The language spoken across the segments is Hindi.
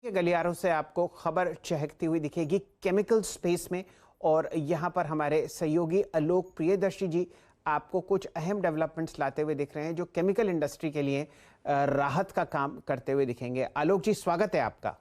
के गलियारों से आपको खबर चहकती हुई दिखेगी केमिकल स्पेस में। और यहाँ पर हमारे सहयोगी आलोक प्रियदर्शी जी आपको कुछ अहम डेवलपमेंट्स लाते हुए दिख रहे हैं जो केमिकल इंडस्ट्री के लिए राहत का काम करते हुए दिखेंगे। आलोक जी, स्वागत है आपका।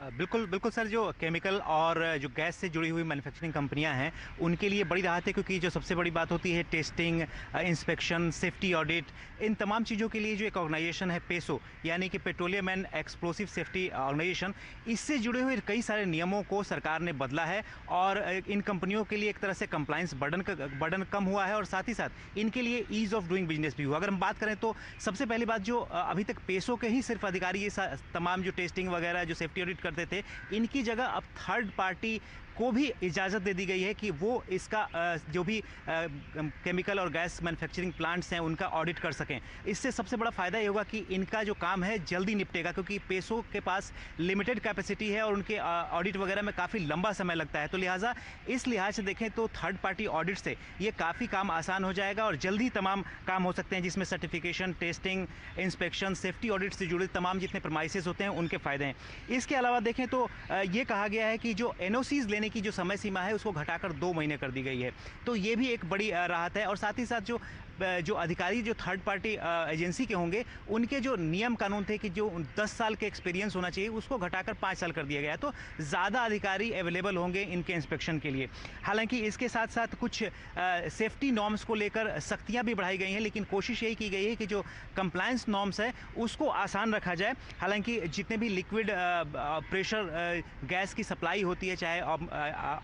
बिल्कुल, बिल्कुल सर। जो केमिकल और जो गैस से जुड़ी हुई मैन्युफैक्चरिंग कंपनियां हैं, उनके लिए बड़ी राहत है, क्योंकि जो सबसे बड़ी बात होती है टेस्टिंग, इंस्पेक्शन, सेफ्टी ऑडिट, इन तमाम चीज़ों के लिए जो एक ऑर्गेनाइजेशन है पेसो, यानी कि petroleum and explosive safety organisation, इससे जुड़े हुए कई सारे नियमों को सरकार ने बदला है। और इन कंपनियों के लिए एक तरह से कंप्लाइंस बर्डन कम हुआ है, और साथ ही साथ इनके लिए ईज़ ऑफ डूइंग बिजनेस भी हुआ। अगर हम बात करें तो सबसे पहली बात, जो अभी तक पेसो के ही सिर्फ अधिकारी ये तमाम जो टेस्टिंग वगैरह जो सेफ्टी ऑडिट करते थे, इनकी जगह अब थर्ड पार्टी को भी इजाज़त दे दी गई है कि वो इसका जो भी केमिकल और गैस मैन्युफैक्चरिंग प्लांट्स हैं उनका ऑडिट कर सकें। इससे सबसे बड़ा फ़ायदा ये होगा कि इनका जो काम है जल्दी निपटेगा, क्योंकि पेसो के पास लिमिटेड कैपेसिटी है और उनके ऑडिट वगैरह में काफ़ी लंबा समय लगता है। तो लिहाजा इस लिहाज से देखें तो थर्ड पार्टी ऑडिट से ये काफ़ी काम आसान हो जाएगा और जल्दी तमाम काम हो सकते हैं, जिसमें certification, testing, inspection, safety audit से जुड़े तमाम जितने प्रमाइसेस होते हैं उनके फ़ायदे हैं। इसके अलावा देखें तो ये कहा गया है कि जो एनओसीज लेने की जो समय सीमा है उसको घटाकर 2 महीने कर दी गई है। तो ये भी एक बड़ी राहत है। और साथ ही साथ जो अधिकारी जो थर्ड पार्टी एजेंसी के होंगे, उनके जो नियम कानून थे कि जो 10 साल के एक्सपीरियंस होना चाहिए, उसको घटाकर 5 साल कर दिया गया है। तो ज़्यादा अधिकारी अवेलेबल होंगे इनके इंस्पेक्शन के लिए। हालांकि इसके साथ साथ कुछ सेफ्टी नॉर्म्स को लेकर सख्तियां भी बढ़ाई गई हैं, लेकिन कोशिश यही की गई है कि जो कंप्लायंस नॉर्म्स है उसको आसान रखा जाए। हालांकि जितने भी लिक्विड प्रेशर गैस की सप्लाई होती है, चाहे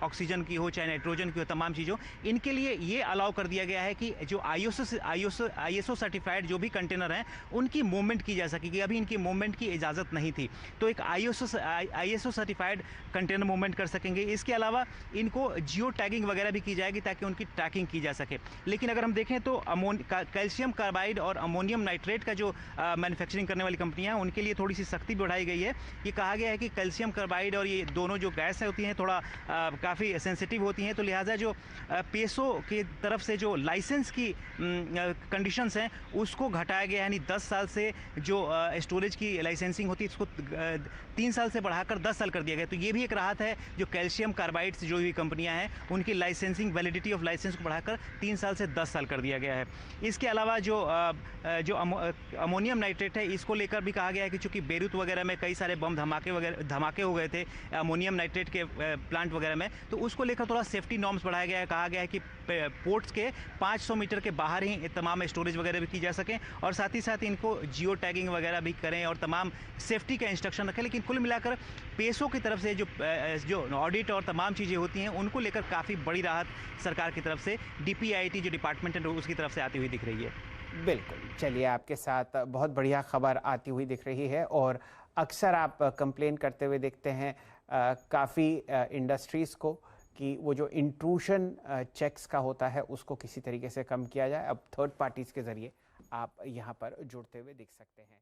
ऑक्सीजन की हो चाहे नाइट्रोजन की हो, तमाम चीज़ों, इनके लिए ये अलाउ कर दिया गया है कि जो आईएसओ सर्टिफाइड जो भी कंटेनर हैं उनकी मूवमेंट की जा सकेगी। अभी इनकी मूवमेंट की इजाज़त नहीं थी, तो एक आईएसओ सर्टिफाइड कंटेनर मूवमेंट कर सकेंगे। इसके अलावा इनको जियो टैगिंग वगैरह भी की जाएगी ताकि उनकी ट्रैकिंग की जा सके। लेकिन अगर हम देखें तो कैल्शियम कार्बाइड और अमोनियम नाइट्रेट का जो मैन्युफैक्चरिंग करने वाली कंपनियां हैं, उनके लिए थोड़ी सी सख्ती बढ़ाई गई है। ये कहा गया है कि कैल्शियम कार्बाइड और ये दोनों जो गैस होती हैं थोड़ा काफ़ी सेंसिटिव होती हैं, तो लिहाजा जो पेसो की तरफ से जो लाइसेंस की कंडीशंस हैं उसको घटाया गया है। यानी 10 साल से जो स्टोरेज की लाइसेंसिंग होती है उसको 3 साल से बढ़ाकर 10 साल कर दिया गया। तो ये भी एक राहत है। जो कैल्शियम कार्बाइड से जो भी कंपनियां हैं उनकी लाइसेंसिंग वैलिडिटी ऑफ लाइसेंस को बढ़ाकर 3 साल से 10 साल कर दिया गया है। इसके अलावा जो अमोनियम नाइट्रेट है, इसको लेकर भी कहा गया है कि चूंकि बेरूत वगैरह में कई सारे बम धमाके हो गए थे अमोनियम नाइट्रेट के प्लांट वगैरह में, तो उसको लेकर थोड़ा सेफ्टी नॉर्म्स बढ़ाया गया है। कहा गया है कि पोर्ट्स के 500 मीटर के बाहर ही तमाम स्टोरेज वगैरह भी की जा सकें, और साथ ही साथ इनको जियो टैगिंग वगैरह भी करें और तमाम सेफ्टी का इंस्ट्रक्शन रखें। लेकिन कुल मिलाकर पेसो की तरफ से जो ऑडिट और तमाम चीज़ें होती हैं उनको लेकर काफ़ी बड़ी राहत सरकार की तरफ से, डीपीआईटी जो डिपार्टमेंट है उसकी तरफ से आती हुई दिख रही है। बिल्कुल, चलिए, आपके साथ बहुत बढ़िया खबर आती हुई दिख रही है। और अक्सर आप कंप्लेन करते हुए देखते हैं काफ़ी इंडस्ट्रीज़ को कि वो जो इंट्रूशन चेक्स का होता है उसको किसी तरीके से कम किया जाए। अब थर्ड पार्टीज़ के ज़रिए आप यहाँ पर जुड़ते हुए दिख सकते हैं।